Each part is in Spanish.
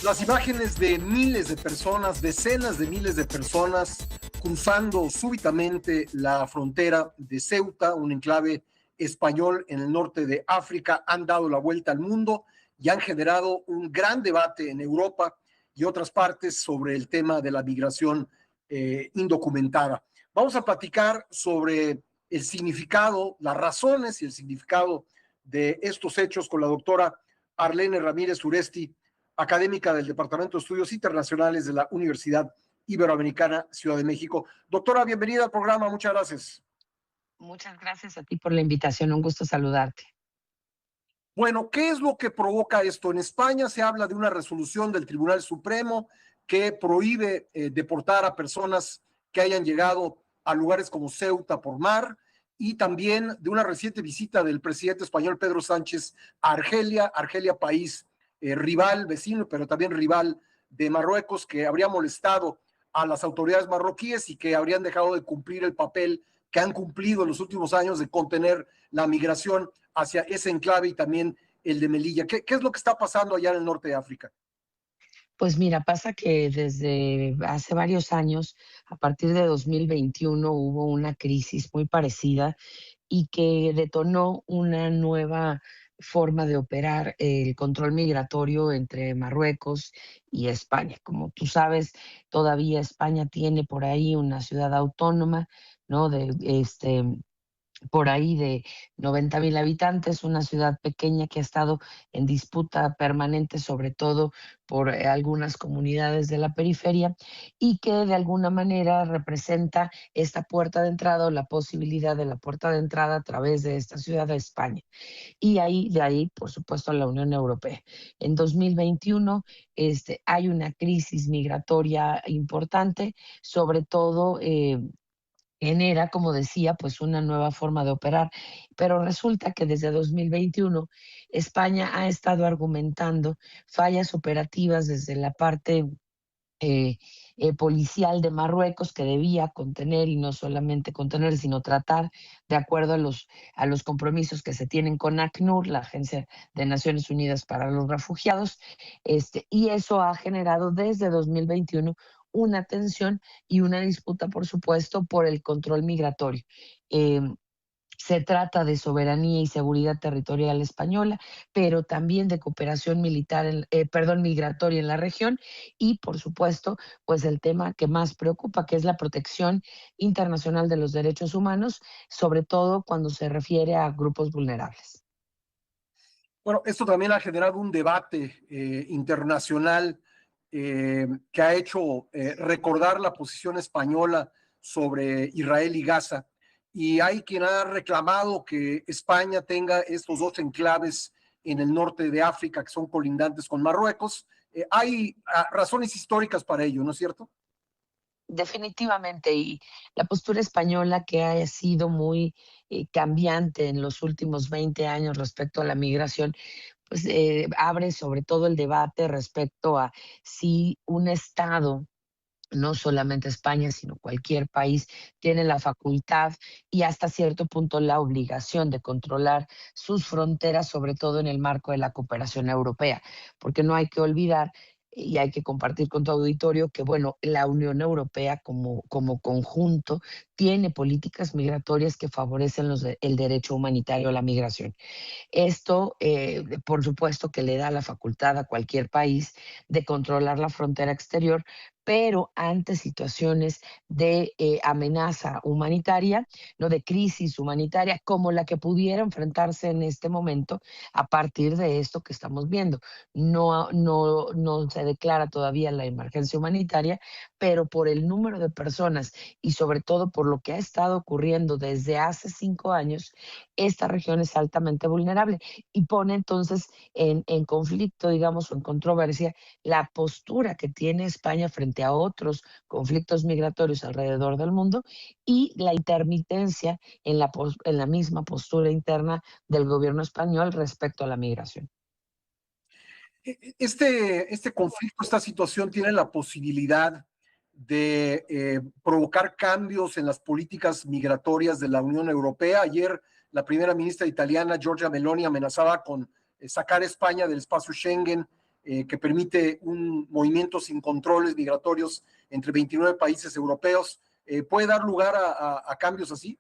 Las imágenes de miles de personas, decenas de miles de personas cruzando súbitamente la frontera de Ceuta, un enclave español en el norte de África, han dado la vuelta al mundo y han generado un gran debate en Europa y otras partes sobre el tema de la migración indocumentada. Vamos a platicar sobre el significado, las razones y el significado de estos hechos con la doctora Arlene Ramírez Uresti, académica del Departamento de Estudios Internacionales de la Universidad Iberoamericana Ciudad de México. Doctora, bienvenida al programa, muchas gracias. Muchas gracias a ti por la invitación, un gusto saludarte. Bueno, ¿qué es lo que provoca esto? En España se habla de una resolución del Tribunal Supremo que prohíbe deportar a personas que hayan llegado a lugares como Ceuta por mar, y también de una reciente visita del presidente español Pedro Sánchez a Argelia, país rival, vecino, pero también rival de Marruecos, que habría molestado a las autoridades marroquíes y que habrían dejado de cumplir el papel que han cumplido en los últimos años de contener la migración hacia ese enclave y también el de Melilla. ¿Qué es lo que está pasando allá en el norte de África? Pues mira, pasa que desde hace varios años, a partir de 2021, hubo una crisis muy parecida y que detonó una nueva forma de operar el control migratorio entre Marruecos y España. Como tú sabes, todavía España tiene por ahí una ciudad autónoma, ¿no? Por ahí de 90,000 habitantes, una ciudad pequeña que ha estado en disputa permanente, sobre todo por algunas comunidades de la periferia, y que de alguna manera representa esta puerta de entrada o la posibilidad de la puerta de entrada a través de esta ciudad a España. Y ahí, de ahí, por supuesto, a la Unión Europea. En 2021 hay una crisis migratoria importante, sobre todo genera, como decía, pues una nueva forma de operar. Pero resulta que desde 2021 España ha estado argumentando fallas operativas desde la parte eh, policial de Marruecos, que debía contener, y no solamente contener, sino tratar de acuerdo a los compromisos que se tienen con ACNUR, la Agencia de Naciones Unidas para los Refugiados, y eso ha generado desde 2021 una tensión y una disputa, por supuesto, por el control migratorio. Eh, Se trata de soberanía y seguridad territorial española, pero también de cooperación militar, migratoria en la región y, por supuesto, pues el tema que más preocupa, que es la protección internacional de los derechos humanos, sobre todo cuando se refiere a grupos vulnerables. Bueno, esto también ha generado un debate internacional que ha hecho recordar la posición española sobre Israel y Gaza. Y hay quien ha reclamado que España tenga estos dos enclaves en el norte de África que son colindantes con Marruecos. Hay razones históricas para ello, ¿no es cierto? Definitivamente, y la postura española que ha sido muy cambiante en los últimos 20 años respecto a la migración, pues abre sobre todo el debate respecto a si un Estado, no solamente España, sino cualquier país, tiene la facultad y hasta cierto punto la obligación de controlar sus fronteras, sobre todo en el marco de la cooperación europea, porque no hay que olvidar y hay que compartir con tu auditorio que, bueno, la Unión Europea como conjunto tiene políticas migratorias que favorecen el derecho humanitario a la migración. Esto, por supuesto, que le da la facultad a cualquier país de controlar la frontera exterior, pero ante situaciones de amenaza humanitaria, no de crisis humanitaria, como la que pudiera enfrentarse en este momento a partir de esto que estamos viendo. No se declara todavía la emergencia humanitaria, pero por el número de personas y sobre todo por lo que ha estado ocurriendo desde hace 5 años, esta región es altamente vulnerable y pone entonces en conflicto, digamos, o en controversia la postura que tiene España frente a otros conflictos migratorios alrededor del mundo y la intermitencia en la misma postura interna del gobierno español respecto a la migración. Este conflicto, esta situación tiene la posibilidad de provocar cambios en las políticas migratorias de la Unión Europea. Ayer la primera ministra italiana, Giorgia Meloni, amenazaba con sacar a España del espacio Schengen que permite un movimiento sin controles migratorios entre 29 países europeos. ¿Puede dar lugar a cambios así?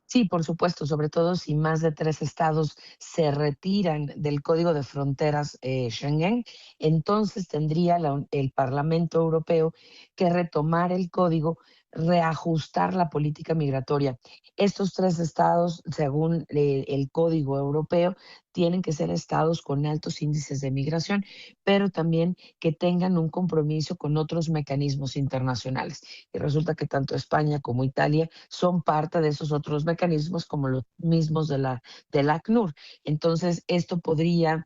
Sí, por supuesto, sobre todo si más de 3 estados se retiran del Código de Fronteras, Schengen, entonces tendría el Parlamento Europeo que retomar el código, reajustar la política migratoria. Estos 3 estados, según el Código Europeo, tienen que ser estados con altos índices de migración, pero también que tengan un compromiso con otros mecanismos internacionales. Y resulta que tanto España como Italia son parte de esos otros mecanismos como los mismos de la ACNUR. Entonces, esto podría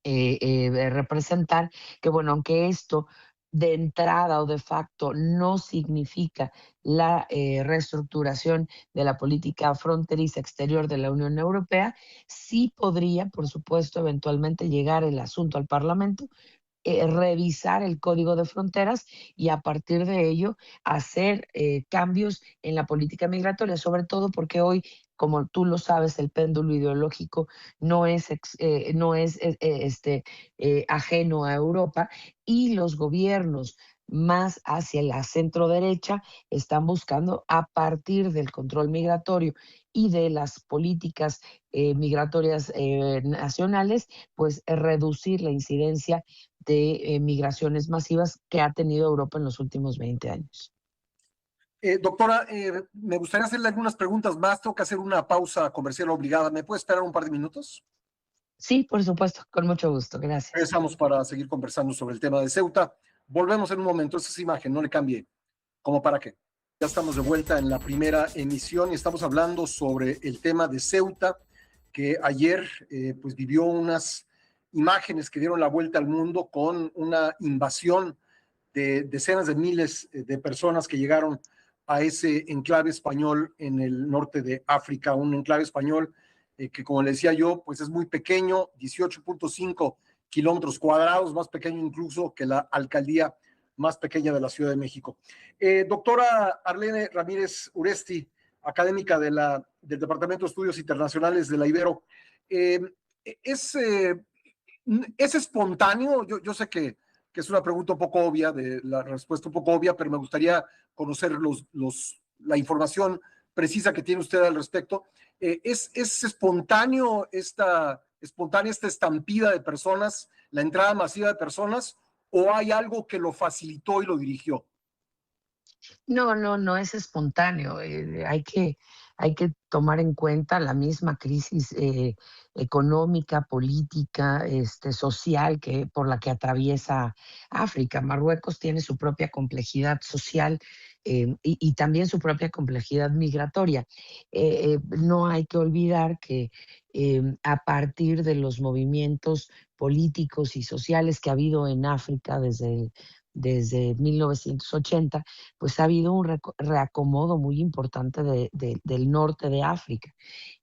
representar que, bueno, aunque esto de entrada o de facto no significa la reestructuración de la política fronteriza exterior de la Unión Europea, sí podría, por supuesto, eventualmente llegar el asunto al Parlamento, revisar el código de fronteras y a partir de ello hacer cambios en la política migratoria, sobre todo porque hoy, como tú lo sabes, el péndulo ideológico no es ajeno a Europa y los gobiernos más hacia la centro derecha están buscando a partir del control migratorio y de las políticas migratorias nacionales, pues reducir la incidencia de migraciones masivas que ha tenido Europa en los últimos 20 años. Doctora, me gustaría hacerle algunas preguntas más. Tengo que hacer una pausa comercial obligada. ¿Me puede esperar un par de minutos? Sí, por supuesto, con mucho gusto. Gracias. Regresamos para seguir conversando sobre el tema de Ceuta. Volvemos en un momento. Esa es imagen, no le cambie. ¿Cómo para qué? Ya estamos de vuelta en la primera emisión y estamos hablando sobre el tema de Ceuta, que ayer pues vivió unas imágenes que dieron la vuelta al mundo con una invasión de decenas de miles de personas que llegaron a ese enclave español en el norte de África, un enclave español que, como le decía yo, pues es muy pequeño, 18.5 kilómetros cuadrados, más pequeño incluso que la alcaldía más pequeña de la Ciudad de México. Doctora Arlene Ramírez Uresti, académica del Departamento de Estudios Internacionales de la Ibero, eh, es, eh, ¿es espontáneo? Yo sé que es una pregunta un poco obvia, de la respuesta un poco obvia, pero me gustaría conocer la información precisa que tiene usted al respecto. ¿Es espontánea esta estampida de personas, la entrada masiva de personas, o hay algo que lo facilitó y lo dirigió? No, no, no es espontáneo. Hay que tomar en cuenta la misma crisis económica, política, social por la que atraviesa África. Marruecos tiene su propia complejidad social y también su propia complejidad migratoria. No hay que olvidar que a partir de los movimientos políticos y sociales que ha habido en África desde 1980, pues ha habido un reacomodo muy importante del norte de África.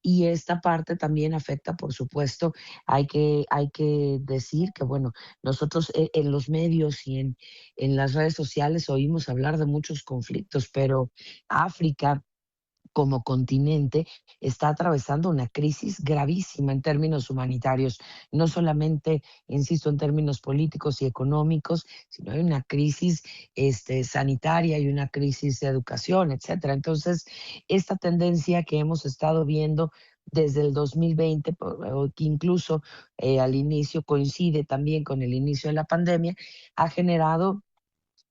Y esta parte también afecta, por supuesto, hay que decir que, bueno, nosotros en los medios y en las redes sociales oímos hablar de muchos conflictos, pero África como continente está atravesando una crisis gravísima en términos humanitarios, no solamente, insisto, en términos políticos y económicos, sino hay una crisis sanitaria y una crisis de educación, etcétera. Entonces, esta tendencia que hemos estado viendo desde el 2020, o que incluso al inicio coincide también con el inicio de la pandemia, ha generado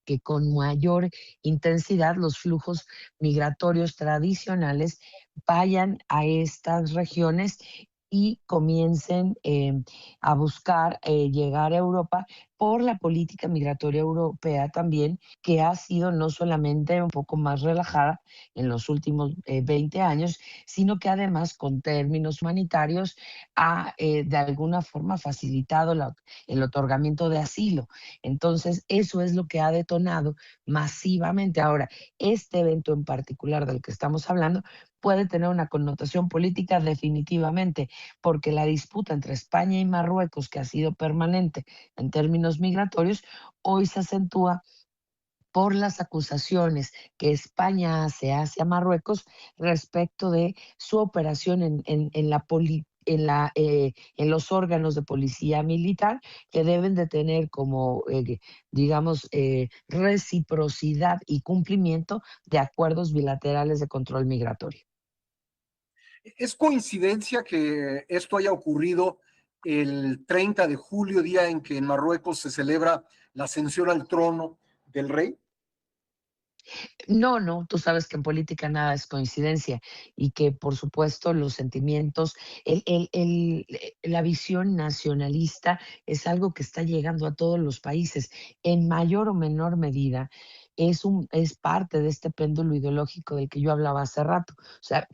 que con mayor intensidad los flujos migratorios tradicionales vayan a estas regiones y comiencen a buscar llegar a Europa por la política migratoria europea también, que ha sido no solamente un poco más relajada en los últimos 20 años, sino que además con términos humanitarios ha de alguna forma facilitado el otorgamiento de asilo. Entonces, eso es lo que ha detonado masivamente. Ahora, este evento en particular del que estamos hablando puede tener una connotación política definitivamente, porque la disputa entre España y Marruecos, que ha sido permanente en términos migratorios, hoy se acentúa por las acusaciones que España hace hacia Marruecos respecto de su operación en la en los órganos de policía militar que deben de tener como, digamos, reciprocidad y cumplimiento de acuerdos bilaterales de control migratorio. ¿Es coincidencia que esto haya ocurrido el 30 de julio, día en que en Marruecos se celebra la ascensión al trono del rey? No, no, tú sabes que en política nada es coincidencia y que, por supuesto, los sentimientos, la visión nacionalista es algo que está llegando a todos los países. En mayor o menor medida, es parte de este péndulo ideológico del que yo hablaba hace rato. O sea,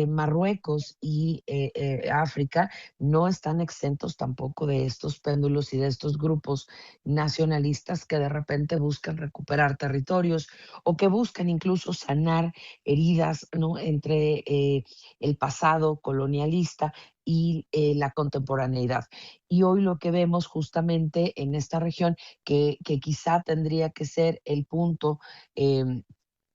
Marruecos y África no están exentos tampoco de estos péndulos y de estos grupos nacionalistas que de repente buscan recuperar territorios o que buscan incluso sanar heridas, ¿no? Entre el pasado colonialista y la contemporaneidad. Y hoy lo que vemos justamente en esta región, que quizá tendría que ser el punto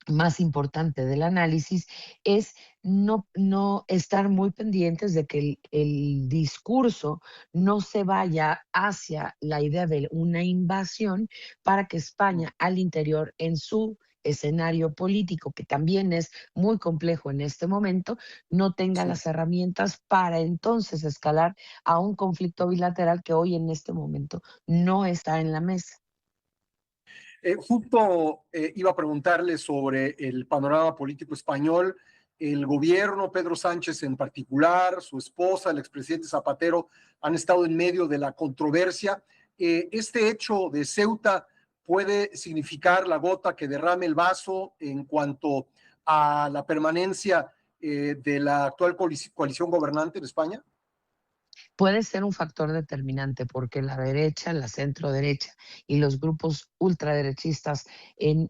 más importante del análisis, es no estar muy pendientes de que el discurso no se vaya hacia la idea de una invasión para que España al interior en su escenario político, que también es muy complejo en este momento, no tenga Sí. las herramientas para entonces escalar a un conflicto bilateral que hoy en este momento no está en la mesa. Justo iba a preguntarle sobre el panorama político español. El gobierno, Pedro Sánchez en particular, su esposa, el expresidente Zapatero, han estado en medio de la controversia. Este hecho de Ceuta puede significar la gota que derrame el vaso en cuanto a la permanencia de la actual coalición gobernante en España. Puede ser un factor determinante porque la derecha, la centro derecha y los grupos ultraderechistas en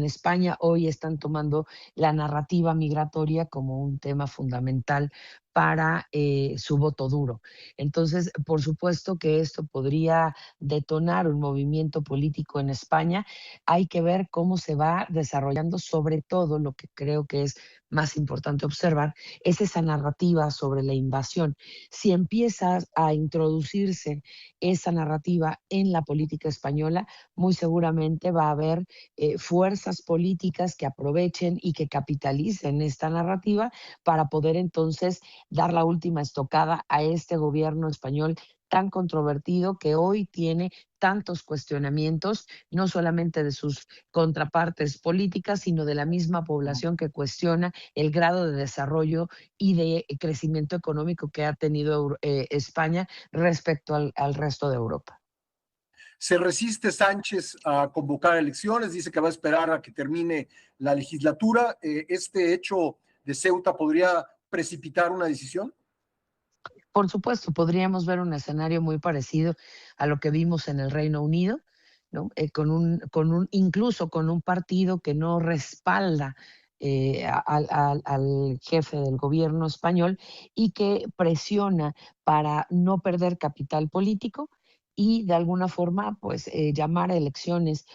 España hoy están tomando la narrativa migratoria como un tema fundamental para su voto duro. Entonces, por supuesto que esto podría detonar un movimiento político en España. Hay que ver cómo se va desarrollando, sobre todo lo que creo que es más importante observar, es esa narrativa sobre la invasión. Si empieza a introducirse esa narrativa en la política española, muy seguramente va a haber fuerzas políticas que aprovechen y que capitalicen esta narrativa para poder entonces dar la última estocada a este gobierno español tan controvertido que hoy tiene tantos cuestionamientos, no solamente de sus contrapartes políticas, sino de la misma población que cuestiona el grado de desarrollo y de crecimiento económico que ha tenido España respecto al resto de Europa. Se resiste Sánchez a convocar elecciones, dice que va a esperar a que termine la legislatura. ¿Este hecho de Ceuta podría precipitar una decisión? Por supuesto, podríamos ver un escenario muy parecido a lo que vimos en el Reino Unido, ¿no? Incluso con un partido que no respalda al jefe del gobierno español y que presiona para no perder capital político y de alguna forma pues llamar a elecciones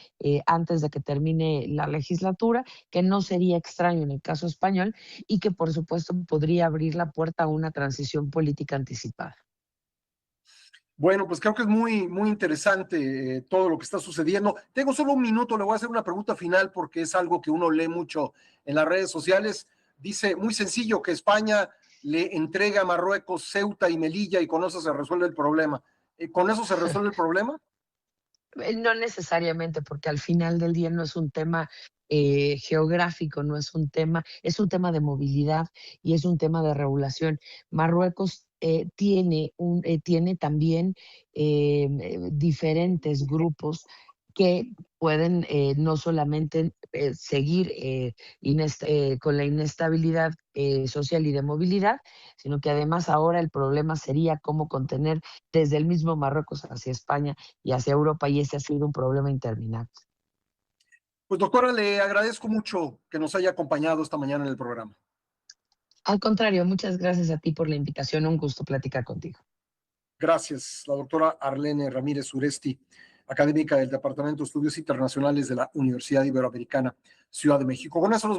antes de que termine la legislatura, que no sería extraño en el caso español y que por supuesto podría abrir la puerta a una transición política anticipada. Bueno, pues creo que es muy interesante todo lo que está sucediendo. Tengo solo un minuto, le voy a hacer una pregunta final porque es algo que uno lee mucho en las redes sociales. Dice muy sencillo que España le entrega a Marruecos Ceuta y Melilla y con eso se resuelve el problema. ¿Con eso se resuelve el problema? No necesariamente, porque al final del día no es un tema geográfico, no es un tema de movilidad y es un tema de regulación. Marruecos tiene también diferentes grupos que pueden no solamente seguir con la inestabilidad social y de movilidad, sino que además ahora el problema sería cómo contener desde el mismo Marruecos hacia España y hacia Europa, y ese ha sido un problema interminable. Pues doctora, le agradezco mucho que nos haya acompañado esta mañana en el programa. Al contrario, muchas gracias a ti por la invitación, un gusto platicar contigo. Gracias, la doctora Arlene Ramírez Uresti, académica del Departamento de Estudios Internacionales de la Universidad Iberoamericana, Ciudad de México. Con eso nos